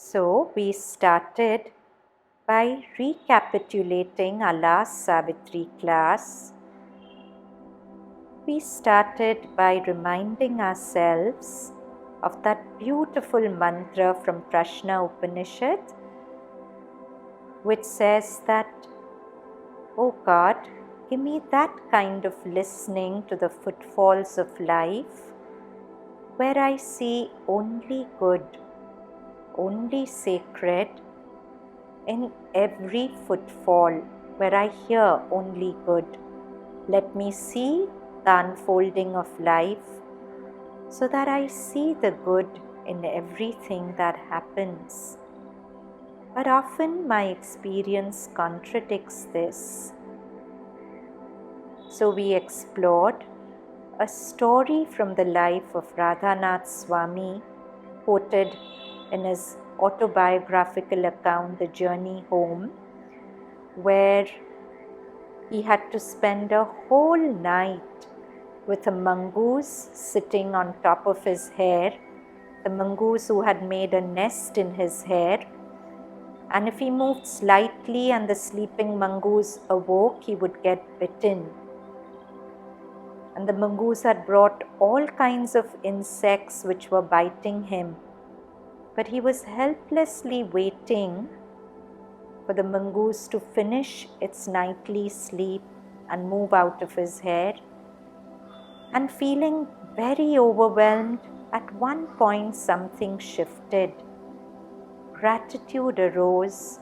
So we started by recapitulating our last Savitri class. We started by reminding ourselves of that beautiful mantra from Prashna Upanishad, which says that, "Oh God, give me that kind of listening to the footfalls of life where I see only good, only sacred in every footfall, where I hear only good. Let me see the unfolding of life so that I see the good in everything that happens." But often my experience contradicts this. So we explored a story from the life of Radhanath Swami, quoted in his autobiographical account, The Journey Home, where he had to spend a whole night with a mongoose sitting on top of his hair, the mongoose who had made a nest in his hair. And if he moved slightly and the sleeping mongoose awoke, he would get bitten. And the mongoose had brought all kinds of insects which were biting him. But he was helplessly waiting for the mongoose to finish its nightly sleep and move out of his hair. And feeling very overwhelmed, at one point something shifted. Gratitude arose.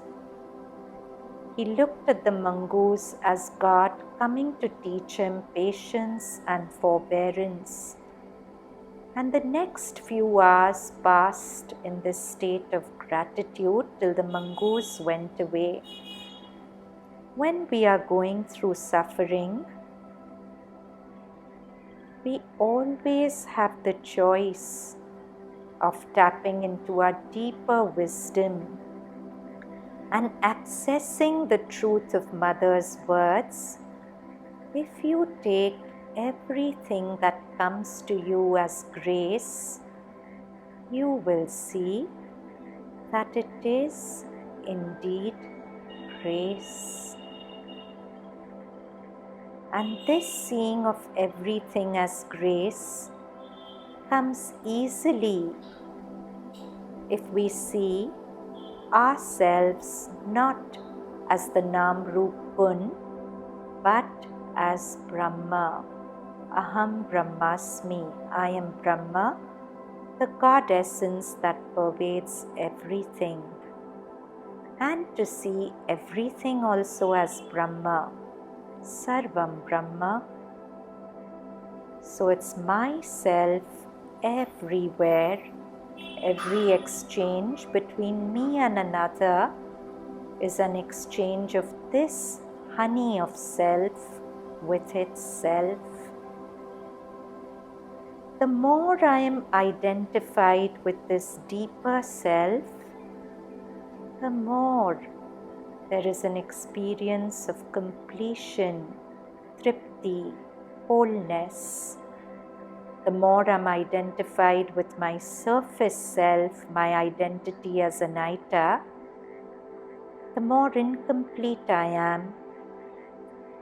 He looked at the mongoose as God coming to teach him patience and forbearance. And the next few hours passed in this state of gratitude till the mongoose went away. When we are going through suffering, we always have the choice of tapping into our deeper wisdom and accessing the truth of Mother's words. If you take everything that comes to you as grace, you will see that it is indeed grace. And this seeing of everything as grace comes easily if we see ourselves not as the Nam Roop Gun, but as Brahma. Aham Brahmasmi, I am Brahma, the God essence that pervades everything. And to see everything also as Brahma, Sarvam Brahma. So it's myself everywhere. Every exchange between me and another is an exchange of this honey of self with itself. The more I am identified with this deeper self, the more there is an experience of completion, tripti, wholeness. The more I'm identified with my surface self, my identity as Anahita, the more incomplete I am.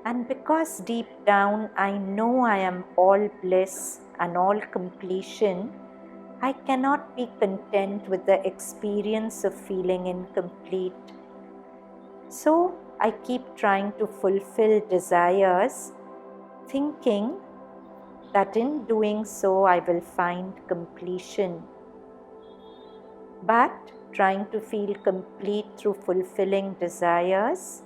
And because deep down I know I am all bliss and all completion, I cannot be content with the experience of feeling incomplete. So I keep trying to fulfill desires, thinking that in doing so I will find completion. But trying to feel complete through fulfilling desires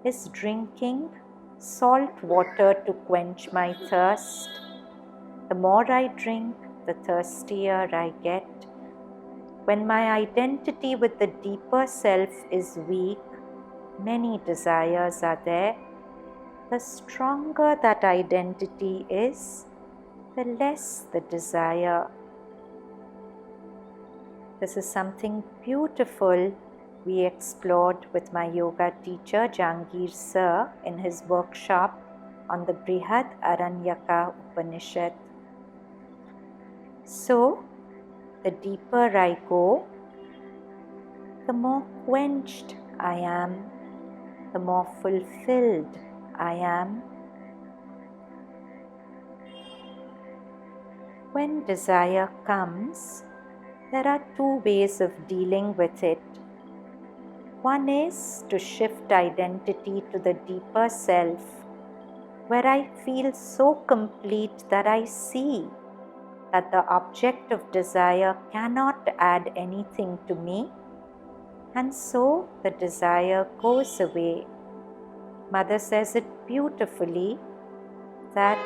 is drinking salt water to quench my thirst. The more I drink, the thirstier I get. When my identity with the deeper self is weak, many desires are there. The stronger that identity is, the less the desire. This is something beautiful we explored with my yoga teacher Jangir Sir in his workshop on the Brihad Aranyaka Upanishad. So, the deeper I go, the more quenched I am, the more fulfilled I am. When desire comes, there are two ways of dealing with it. One is to shift identity to the deeper self, where I feel so complete that I see that the object of desire cannot add anything to me, and so the desire goes away. Mother says it beautifully that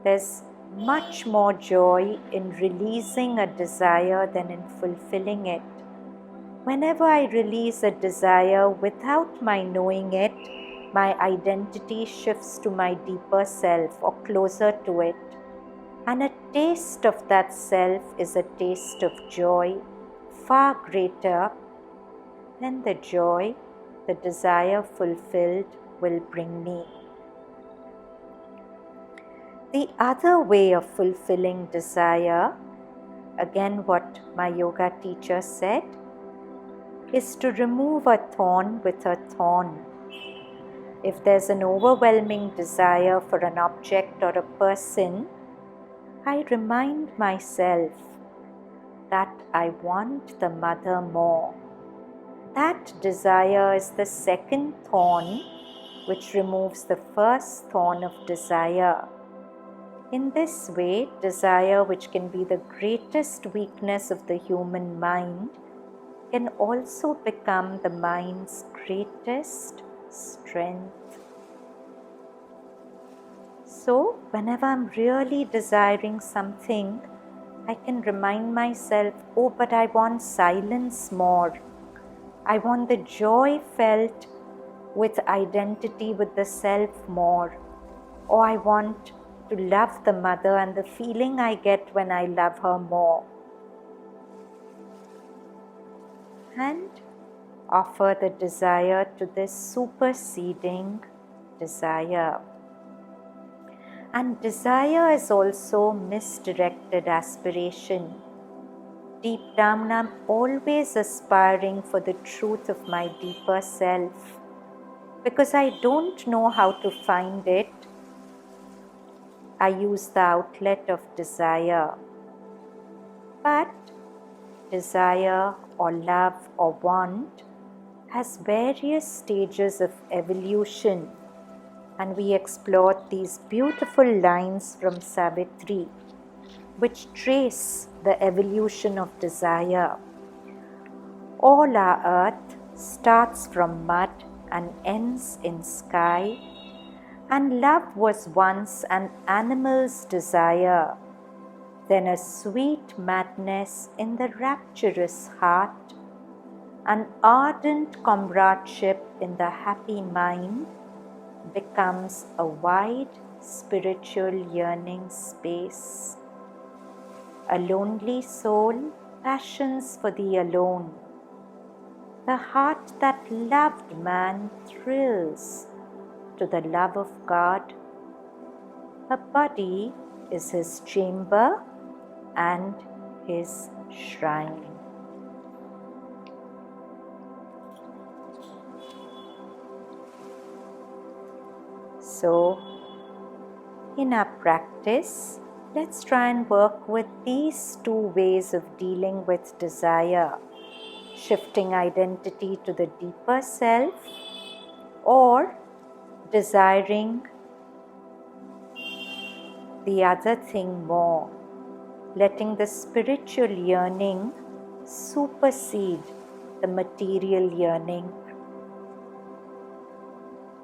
there's much more joy in releasing a desire than in fulfilling it. Whenever I release a desire without my knowing it, my identity shifts to my deeper self or closer to it. And a taste of that self is a taste of joy far greater than the joy the desire fulfilled will bring me. The other way of fulfilling desire, again what my yoga teacher said, is to remove a thorn with a thorn. If there's an overwhelming desire for an object or a person, I remind myself that I want the mother more. That desire is the second thorn which removes the first thorn of desire. In this way, desire, which can be the greatest weakness of the human mind, can also become the mind's greatest strength. So, whenever I'm really desiring something, I can remind myself, oh, but I want silence more. I want the joy felt with identity with the self more. Or I want to love the mother and the feeling I get when I love her more. And offer the desire to this superseding desire. And desire is also misdirected aspiration. Deep down, I'm always aspiring for the truth of my deeper self. Because I don't know how to find it, I use the outlet of desire. But desire or love or want has various stages of evolution, and we explored these beautiful lines from Savitri which trace the evolution of desire. All our earth starts from mud and ends in sky, and love was once an animal's desire, then a sweet madness in the rapturous heart, an ardent comradeship in the happy mind becomes a wide spiritual yearning space. A lonely soul passions for the alone. The heart that loved man thrills to the love of God. A body is his chamber and his shrine. So, in our practice, let's try and work with these two ways of dealing with desire, shifting identity to the deeper self or desiring the other thing more, letting the spiritual yearning supersede the material yearning.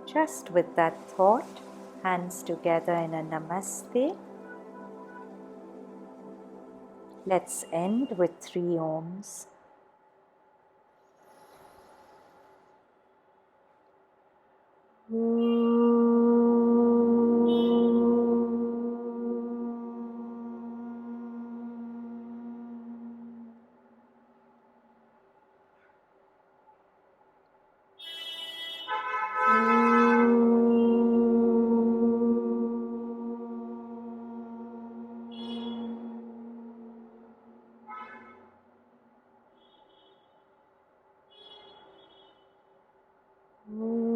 Just with that thought, hands together in a namaste. Let's end with 3 Oms. Om.